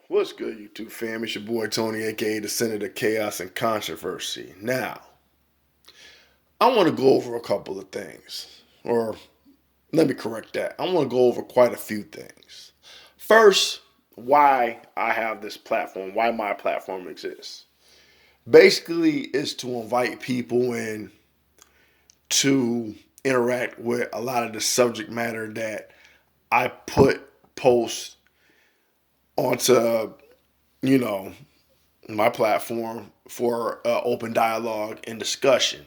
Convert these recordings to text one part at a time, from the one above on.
What's good, YouTube fam? It's your boy Tony, aka the Senator Chaos and Controversy. Now, I want to go over a couple of things. Or let me correct that. I want to go over quite a few things. First, why I have this platform, why my platform exists. Basically, is to invite people in to interact with a lot of the subject matter that I put posts onto, you know, my platform for open dialogue and discussion.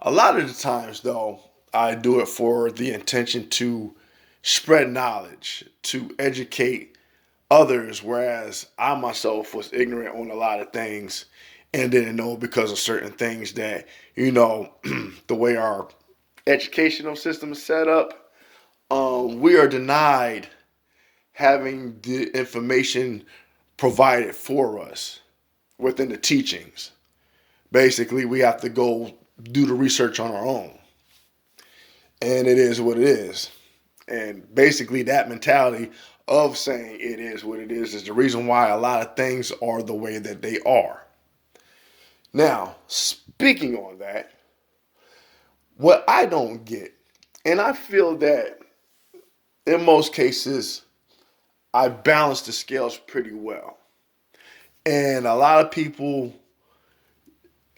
A lot of the times, though, I do it for the intention to spread knowledge, to educate others, whereas I myself was ignorant on a lot of things and didn't know because of certain things that, the way our educational system is set up, we are denied having the information provided for us within the teachings. Basically, we have to go do the research on our own. And it is what it is. And basically, that mentality of saying it is what it is the reason why a lot of things are the way that they are. Now, speaking on that, what I don't get, and I feel that in most cases, I balance the scales pretty well. And a lot of people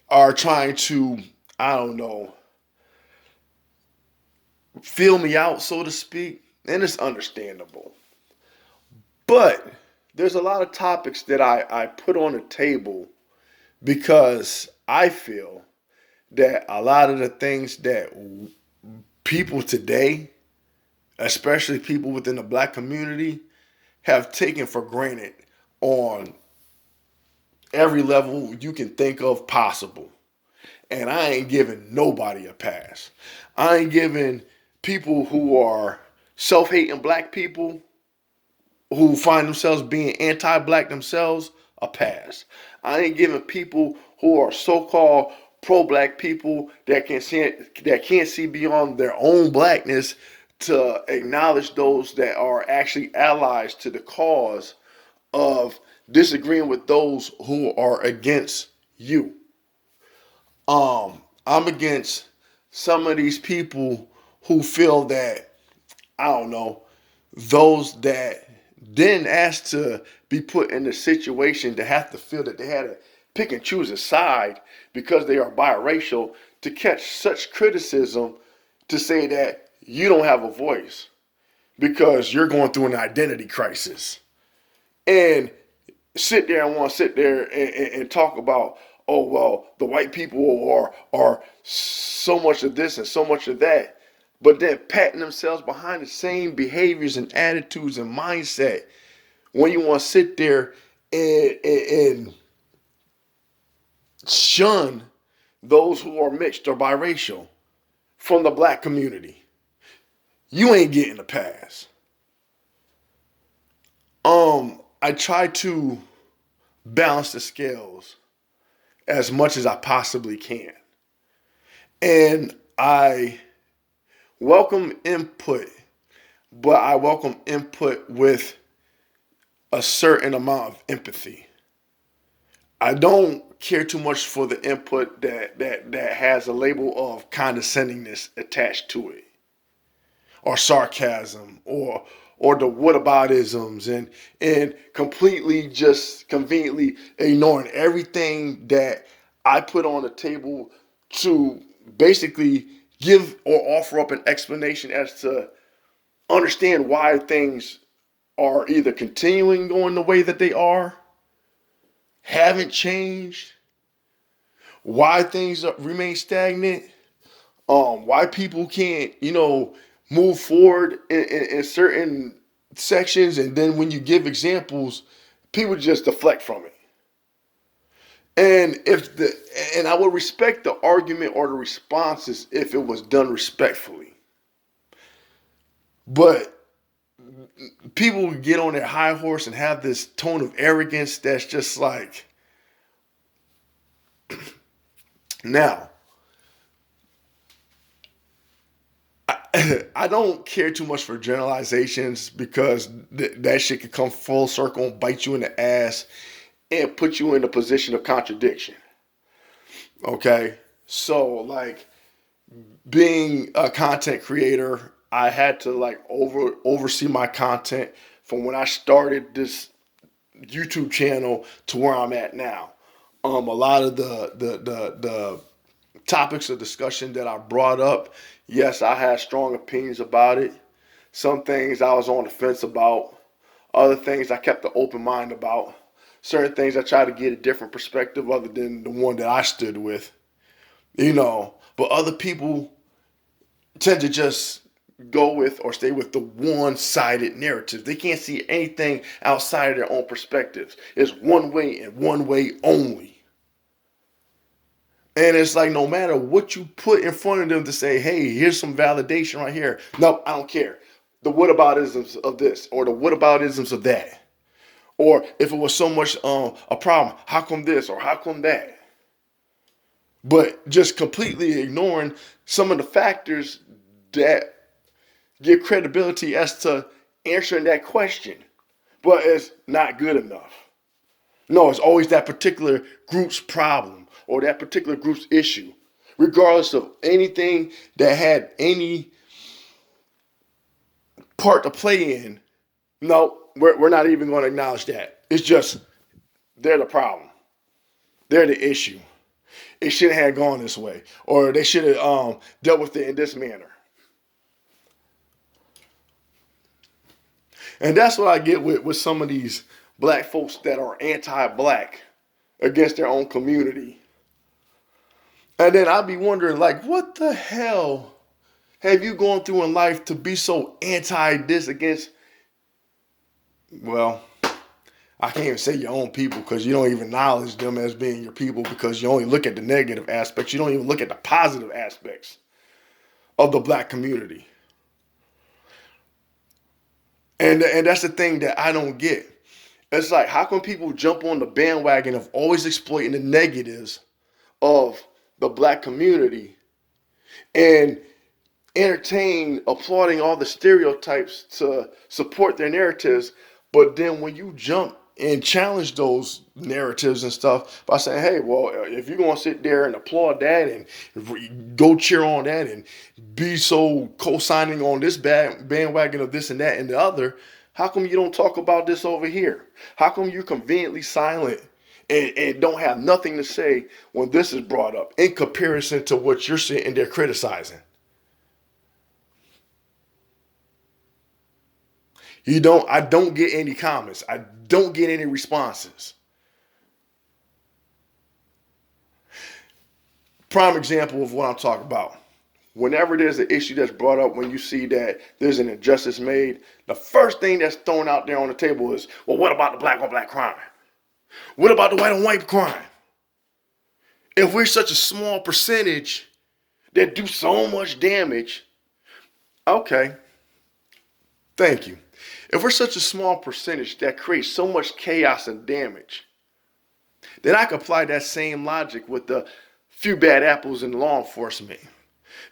are trying to, I don't know, feel me out, so to speak, and it's understandable. But there's a lot of topics that I put on the table because I feel that a lot of the things that people today, especially people within the black community, have taken for granted on every level you can think of possible. And I ain't giving nobody a pass. I ain't giving people who are self hating black people who find themselves being anti black themselves a pass. I ain't giving people who are so called pro black people that can't see beyond their own blackness to acknowledge those that are actually allies to the cause of disagreeing with those who are against you. I'm against some of these people who feel that, I don't know, those that didn't ask to be put in a situation to have to feel that they had to pick and choose a side because they are biracial to catch such criticism to say that you don't have a voice because you're going through an identity crisis. And sit there and want to sit there and talk about, oh well, the white people are so much of this and so much of that, but then patting themselves behind the same behaviors and attitudes and mindset when you want to sit there and shun those who are mixed or biracial from the black community. You ain't getting a pass. I try to balance the scales as much as I possibly can. And I welcome input, but I welcome input with a certain amount of empathy. I don't care too much for the input that has a label of condescendingness attached to it, or sarcasm, or the whataboutisms, and completely just conveniently ignoring everything that I put on the table to basically give or offer up an explanation as to understand why things are either continuing going the way that they are, haven't changed, why things remain stagnant, why people can't, move forward in certain sections, and then when you give examples, people just deflect from it. And I would respect the argument or the responses if it was done respectfully. But people get on their high horse and have this tone of arrogance that's just like, now, I don't care too much for generalizations because that shit could come full circle and bite you in the ass and put you in a position of contradiction. Okay? So, like, being a content creator, I had to like oversee my content from when I started this YouTube channel to where I'm at now. A lot of the topics of discussion that I brought up, yes, I had strong opinions about it. Some things I was on the fence about. Other things I kept an open mind about. Certain things I tried to get a different perspective other than the one that I stood with. But other people tend to just go with or stay with the one-sided narrative. They can't see anything outside of their own perspectives. It's one way and one way only. And it's like no matter what you put in front of them to say, hey, here's some validation right here. No, I don't care. The whataboutisms of this or the whataboutisms of that. Or if it was so much a problem, how come this or how come that? But just completely ignoring some of the factors that give credibility as to answering that question. But it's not good enough. No, it's always that particular group's problem or that particular group's issue, regardless of anything that had any part to play in. No, we're not even going to acknowledge that. It's just they're the problem. They're the issue. It shouldn't have gone this way, or they should have dealt with it in this manner. And that's what I get with some of these black folks that are anti-black against their own community. And then I'd be wondering, like, what the hell have you gone through in life to be so anti-this against, well, I can't even say your own people because you don't even acknowledge them as being your people because you only look at the negative aspects. You don't even look at the positive aspects of the black community. And that's the thing that I don't get. It's like, how come people jump on the bandwagon of always exploiting the negatives of the black community and entertain applauding all the stereotypes to support their narratives, but then when you jump and challenge those narratives and stuff by saying, hey, well, if you're going to sit there and applaud that and go cheer on that and be so co-signing on this bandwagon of this and that and the other, how come you don't talk about this over here? How come you're conveniently silent and don't have nothing to say when this is brought up in comparison to what you're sitting there criticizing? I don't get any comments. I don't get any responses. Prime example of what I'm talking about. Whenever there's an issue that's brought up, when you see that there's an injustice made, the first thing that's thrown out there on the table is, well, what about the black on black crime? What about the white on white crime? If we're such a small percentage that do so much damage, okay, thank you. If we're such a small percentage that creates so much chaos and damage, then I could apply that same logic with the few bad apples in law enforcement.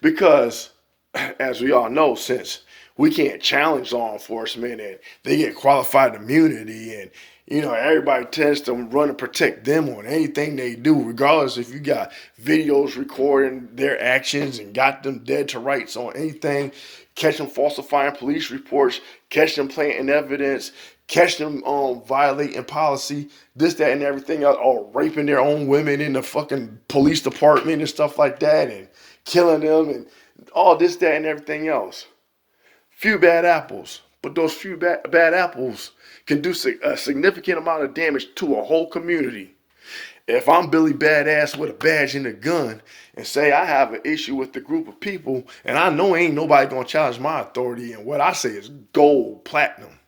Because, as we all know, since we can't challenge law enforcement and they get qualified immunity and, everybody tends to run and protect them on anything they do, regardless if you got videos recording their actions and got them dead to rights on anything, catch them falsifying police reports, catch them planting evidence, catch them violating policy, this, that, and everything else, or raping their own women in the fucking police department and stuff like that, and killing them and all this, that, and everything else. Few bad apples, but those few bad apples can do a significant amount of damage to a whole community. If I'm Billy Badass with a badge and a gun and say I have an issue with the group of people and I know ain't nobody gonna challenge my authority and what I say is gold, platinum.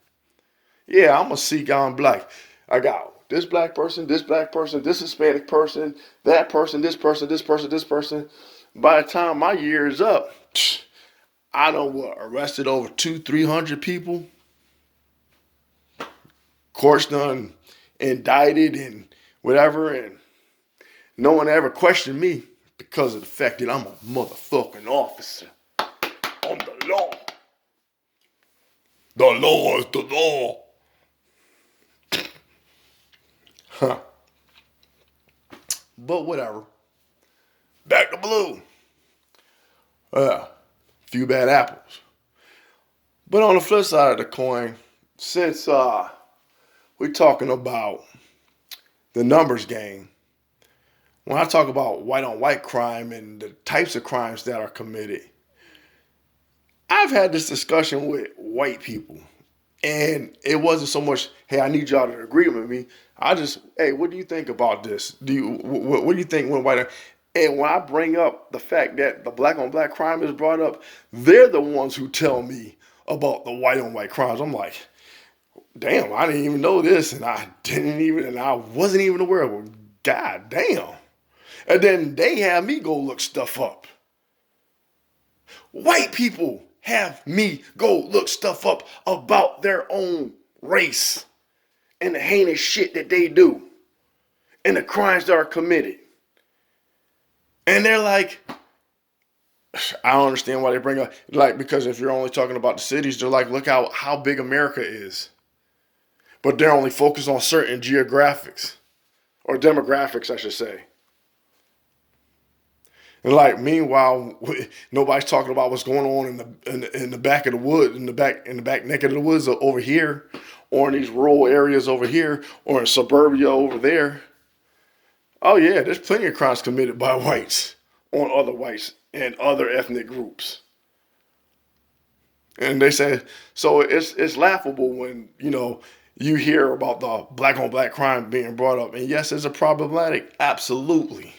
Yeah, I'm gonna seek out black. I got this black person, this Hispanic person, that person, this person, this person, this person. By the time my year is up, I done arrested over 200-300 people. Courts done indicted and whatever, and no one ever questioned me because of the fact that I'm a motherfucking officer. I'm the The law is the law. Huh. But whatever. Back to blue. Few bad apples. But on the flip side of the coin, since we're talking about the numbers game, when I talk about white on white crime and the types of crimes that are committed, I've had this discussion with white people. And it wasn't so much, hey, I need y'all to agree with me. I just, hey, what do you think about this? What do you think when white? And when I bring up the fact that the black on black crime is brought up, they're the ones who tell me about the white on white crimes. I'm like, damn, I didn't even know this, and I wasn't even aware of it. God damn. And then they have me go look stuff up. White people have me go look stuff up about their own race and the heinous shit that they do and the crimes that are committed. And they're like, I don't understand why they bring up, like, because if you're only talking about the cities, they're like, look how big America is. But they're only focused on certain geographics or demographics, I should say. And like, meanwhile, nobody's talking about what's going on in the back of the wood, in the back neck of the woods over here, or in these rural areas over here, or in suburbia over there. Oh yeah, there's plenty of crimes committed by whites on other whites and other ethnic groups. And they say, so it's laughable when you hear about the black on black crime being brought up. And yes, is it problematic? Absolutely.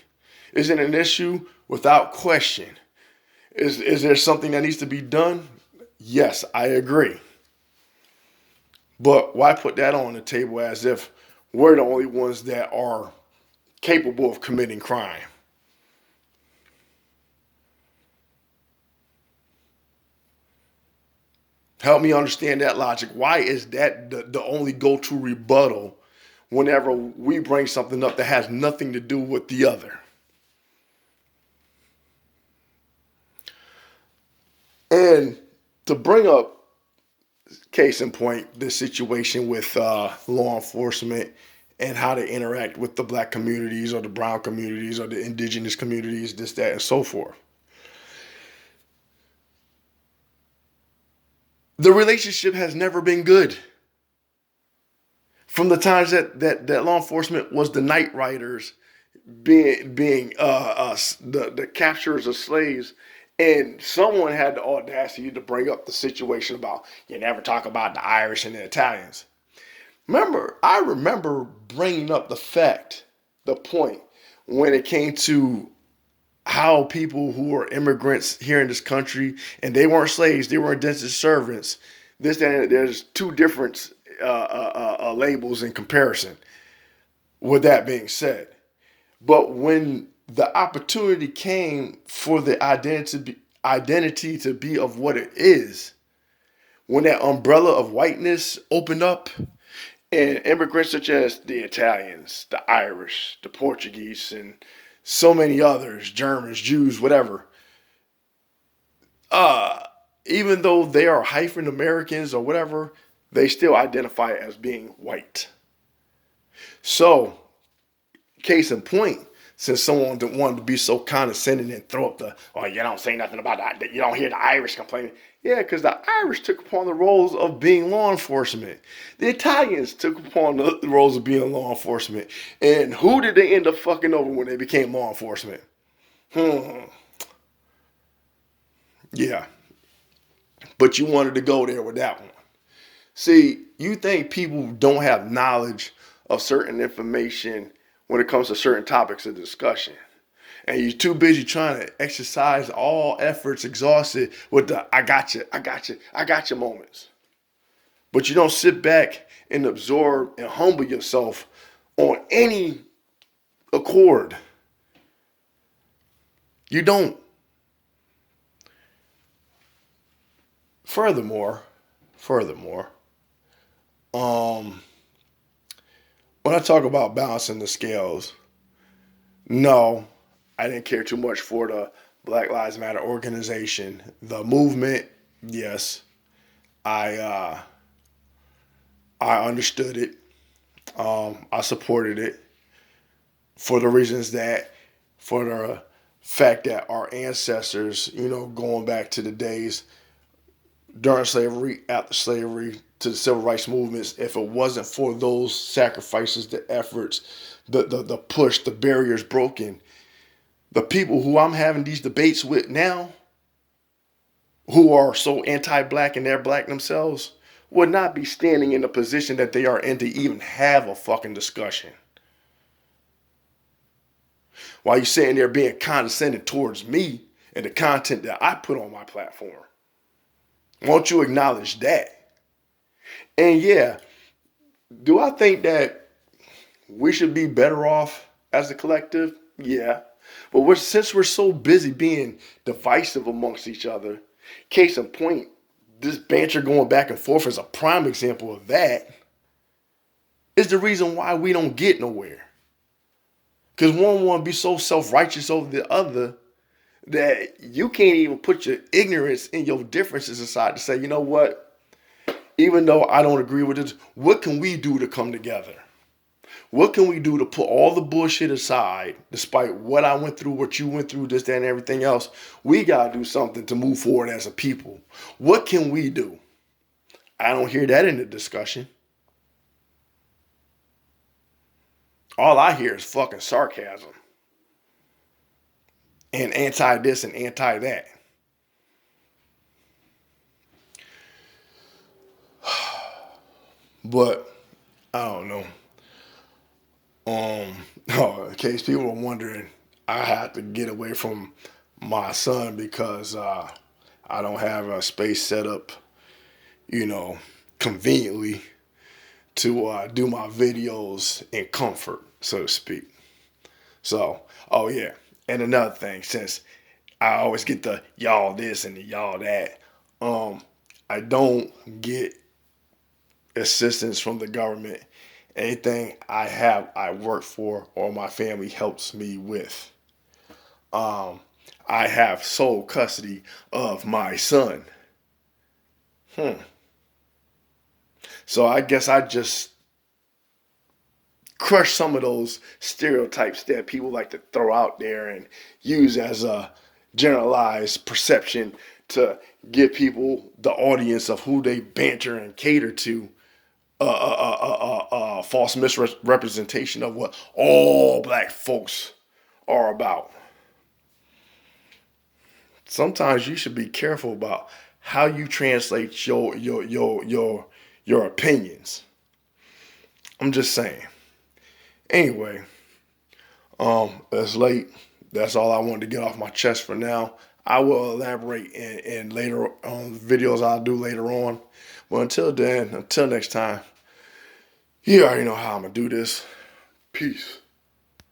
Is it an issue? Without question. Is there something that needs to be done? Yes, I agree. But why put that on the table as if we're the only ones that are capable of committing crime? Help me understand that logic. Why is that the only go-to rebuttal whenever we bring something up that has nothing to do with the other? And to bring up, case in point, this situation with law enforcement and how they interact with the black communities or the brown communities or the indigenous communities, this, that, and so forth. The relationship has never been good. From the times that law enforcement was the night riders, being the capturers of slaves, and someone had the audacity to bring up the situation about you never talk about the Irish and the Italians. I remember bringing up the point when it came to how people who were immigrants here in this country and they weren't slaves, they were indentured servants. This and there's two different labels in comparison. With that being said, but when the opportunity came for the identity to be of what it is, when that umbrella of whiteness opened up, and immigrants such as the Italians, the Irish, the Portuguese, and so many others, Germans, Jews, whatever, uh, even though they are hyphen Americans or whatever, they still identify as being white. So, case in point, since someone wanted to be so condescending and throw up the, oh, you don't say nothing about that, you don't hear the Irish complaining. Yeah, because the Irish took upon the roles of being law enforcement. The Italians took upon the roles of being law enforcement. And who did they end up fucking over when they became law enforcement? Yeah. But you wanted to go there with that one. See, you think people don't have knowledge of certain information when it comes to certain topics of discussion. And you're too busy trying to exercise all efforts exhausted with the I got you moments. But you don't sit back and absorb and humble yourself on any accord. You don't. Furthermore, um, when I talk about balancing the scales, no, I didn't care too much for the Black Lives Matter organization. The movement, yes. I I understood it. I supported it for the reasons that, for the fact that our ancestors, going back to the days during slavery, after slavery, to the civil rights movements, if it wasn't for those sacrifices, the efforts, the push, the barriers broken, the people who I'm having these debates with now, who are so anti-black and they're black themselves, would not be standing in the position that they are in to even have a fucking discussion. While you're sitting there being condescending towards me and the content that I put on my platform. Won't you acknowledge that? And yeah, do I think that we should be better off as a collective? Yeah. But since we're so busy being divisive amongst each other, case in point, this banter going back and forth is a prime example of that, is the reason why we don't get nowhere. Because one want to be so self-righteous over the other that you can't even put your ignorance and your differences aside to say, you know what, even though I don't agree with this, what can we do to come together? What can we do to put all the bullshit aside, despite what I went through, what you went through, this, that, and everything else? We got to do something to move forward as a people. What can we do? I don't hear that in the discussion. All I hear is fucking sarcasm and anti this and anti that. But I don't know. In case people are wondering, I had to get away from my son because I don't have a space set up, you know, conveniently to do my videos in comfort, so to speak. So, oh yeah. And another thing, since I always get the y'all this and the y'all that, I don't get assistance from the government. Anything I have, I work for, or my family helps me with. Um, I have sole custody of my son. Hmm. So I guess I just crush some of those stereotypes that people like to throw out there and use as a generalized perception to give people the audience of who they banter and cater to false misrepresentation of what all black folks are about. Sometimes you should be careful about how you translate your opinions. I'm just saying. Anyway, it's late. That's all I wanted to get off my chest for now. I will elaborate in later on videos I'll do later on. But until then, until next time, you already know how I'm gonna do this. Peace.